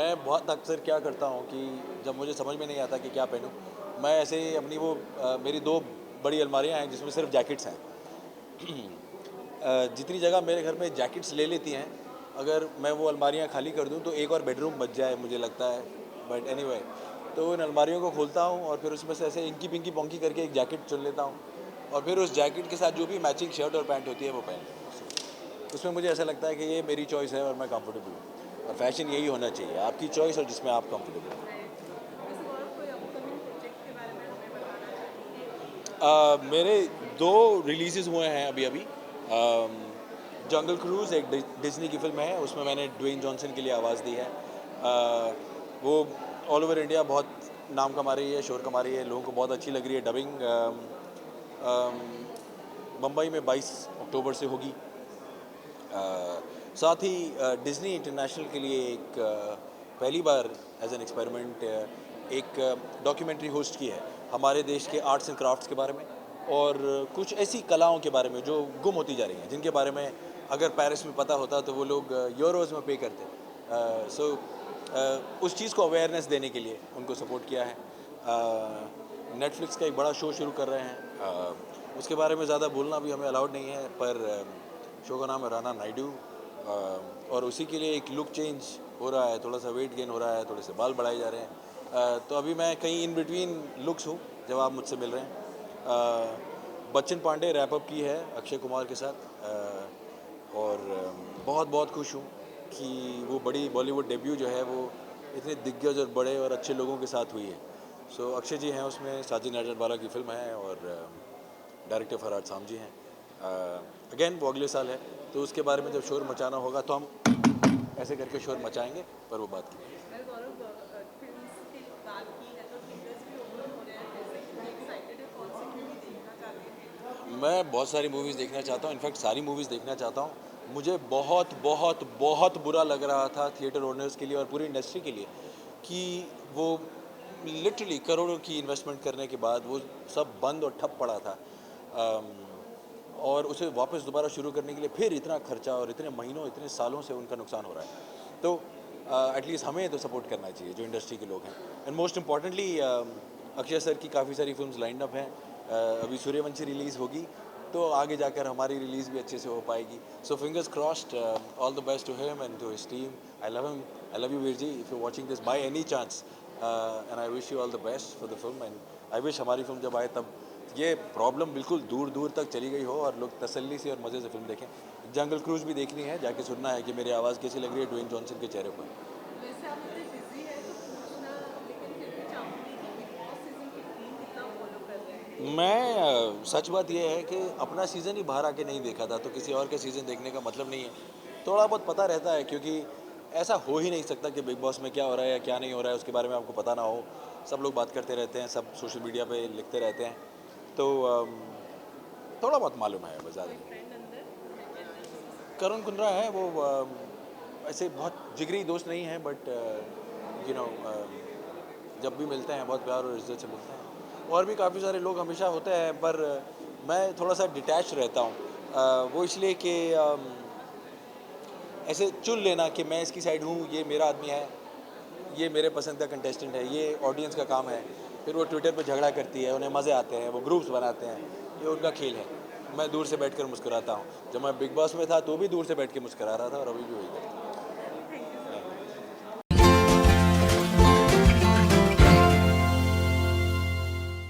मैं बहुत अक्सर क्या करता हूँ कि जब मुझे समझ में नहीं आता कि क्या पहनूँ, मैं ऐसे ही अपनी मेरी 2 बड़ी अलमारियाँ हैं जिसमें सिर्फ़ जैकेट्स हैं। जितनी जगह मेरे घर में जैकेट्स ले लेती हैं, अगर मैं वो अलमारियाँ खाली कर दूँ तो एक और बेडरूम बच जाए मुझे लगता है। बट एनीवे, तो उन अलमारियों को खोलता हूँ और फिर उसमें से ऐसे इंकी-पिंकी-पोंकी करके एक जैकेट चुन लेता हूँ और फिर उस जैकेट के साथ जो भी मैचिंग शर्ट और पैंट होती है वो पहन लेता हूँ। उसमें मुझे ऐसा लगता है कि ये मेरी चॉइस है और मैं कंफर्टेबल हूँ और फैशन यही होना चाहिए, आपकी चॉइस और जिसमें आप कंफर्टेबल हो। राइट। वैसे गौरव कोई अपकमिंग प्रोजेक्ट के बारे में हमें बताना चाहेंगे? मेरे 2 रिलीज़ेज़ हुए हैं अभी-अभी। जंगल क्रूज़ एक डिज़नी की फ़िल्म है, उसमें मैंने ड्वेन जॉनसन के लिए आवाज़ दी है। वो ऑल ओवर इंडिया बहुत नाम कमा रही है, शोर कमा रही है, लोगों को बहुत अच्छी लग रही है डबिंग। अम, मुंबई में 22 अक्टूबर से होगी। साथ ही डिज़नी इंटरनेशनल के लिए एक पहली बार एज एन एक्सपेरिमेंट एक डॉक्यूमेंट्री होस्ट की है हमारे देश के आर्ट्स एंड क्राफ्ट्स के बारे में और कुछ ऐसी कलाओं के बारे में जो गुम होती जा रही हैं, जिनके बारे में अगर पेरिस में पता होता तो वो लोग यूरोज़ में पे करते। सो उस चीज़ को अवेयरनेस देने के लिए उनको सपोर्ट किया है। नेटफ्लिक्स का एक बड़ा शो शुरू कर रहे हैं। उसके बारे में ज़्यादा बोलना भी हमें अलाउड नहीं है, पर शो का नाम है राना नायडू। और उसी के लिए एक लुक चेंज हो रहा है, थोड़ा सा वेट गेन हो रहा है, थोड़े से बाल बढ़ाए जा रहे हैं। तो अभी मैं कहीं इन बिटवीन लुक्स हूँ जब आप मुझसे मिल रहे हैं। बच्चन पांडे रैप अप की है अक्षय कुमार के साथ। और बहुत बहुत खुश हूँ कि वो बड़ी बॉलीवुड डेब्यू जो है वो इतने दिग्गज और बड़े और अच्छे लोगों के साथ हुई है। सो अक्षय जी हैं उसमें, साजिद नाडियाडवाला की फ़िल्म है और डायरेक्टर फरहाद सामजी हैं। अगेन वो अगले साल है, तो उसके बारे में जब शोर मचाना होगा तो हम ऐसे करके शोर मचाएंगे, पर वो बात की। वेल गौरव, फिल्म्स की बात की है तो थिएटर्स भी ओपन हो रहे हैं फिर से। कितने एक्साइटेड है, कौन सी मूवी देखना चाहते हैं थिएटर्स में? मैं बहुत सारी मूवीज़ देखना चाहता हूँ, इनफैक्ट सारी मूवीज़ देखना चाहता हूँ। मुझे बहुत बहुत बहुत बुरा लग रहा था थिएटर ओनर्स के लिए और पूरी इंडस्ट्री के लिए कि वो लिटरली करोड़ों की इन्वेस्टमेंट करने के बाद वो सब बंद और ठप पड़ा था। अम, और उसे वापस दोबारा शुरू करने के लिए फिर इतना खर्चा और इतने महीनों इतने सालों से उनका नुकसान हो रहा है। तो एटलीस्ट हमें तो सपोर्ट करना चाहिए जो इंडस्ट्री के लोग हैं। And most importantly Akshay sir की काफ़ी सारी फिल्म्स लाइंड अप हैं। अभी सूर्यवंशी रिलीज़ होगी तो आगे जाकर हमारी रिलीज़ भी अच्छे से हो पाएगी। So fingers crossed, all the best to him and to his team. I love him, I love you Veer ji, if you watching this by any chance, and I wish you all the best for the film. And I wish हमारी film जब आए तब ये problem बिल्कुल दूर दूर तक चली गई हो और लोग तसल्ली से और मज़े से फिल्म देखें। जंगल क्रूज़ भी देखनी है, जाके सुनना है कि मेरी आवाज़ कैसी लग रही है ड्वेन जॉनसन के चेहरे पर। वैसे आप इतने बिजी हैं तो पूछना, लेकिन फिर भी चाहूंगी कि बिग बॉस सीजन 15 कितना फॉलो कर रहे हैं? मैं सच बात यह है कि अपना सीज़न ही बाहर आके नहीं देखा था, तो किसी और का सीज़न देखने का मतलब नहीं है। थोड़ा बहुत पता रहता है क्योंकि ऐसा हो ही नहीं सकता कि बिग बॉस में क्या हो रहा है या क्या नहीं हो रहा है उसके बारे में आपको पता ना हो। सब लोग बात करते रहते हैं, सब सोशल मीडिया पे लिखते रहते हैं। तो थोड़ा बहुत मालूम है, बस ज़्यादा कोई नहीं। फ्रेंड अंदर करुण कुंद्रा है वो, ऐसे बहुत जिगरी दोस्त नहीं है, बट यू नो जब भी मिलते हैं बहुत प्यार और इज्जत से मिलते हैं। और भी काफ़ी सारे लोग हमेशा होते हैं, पर मैं थोड़ा सा डिटैच रहता हूँ। वो इसलिए कि ऐसे चुन लेना कि मैं इसकी साइड हूँ, ये मेरा आदमी है, ये मेरे पसंद का कंटेस्टेंट है, ये ऑडियंस का काम है। फिर वो ट्विटर पे झगड़ा करती है, उन्हें मज़े आते हैं, वो ग्रुप्स बनाते हैं, ये उनका खेल है। मैं दूर से बैठकर मुस्कुराता हूँ। जब मैं बिग बॉस में था तो भी दूर से बैठ के मुस्कुरा रहा था और अभी भी वही करता हूँ।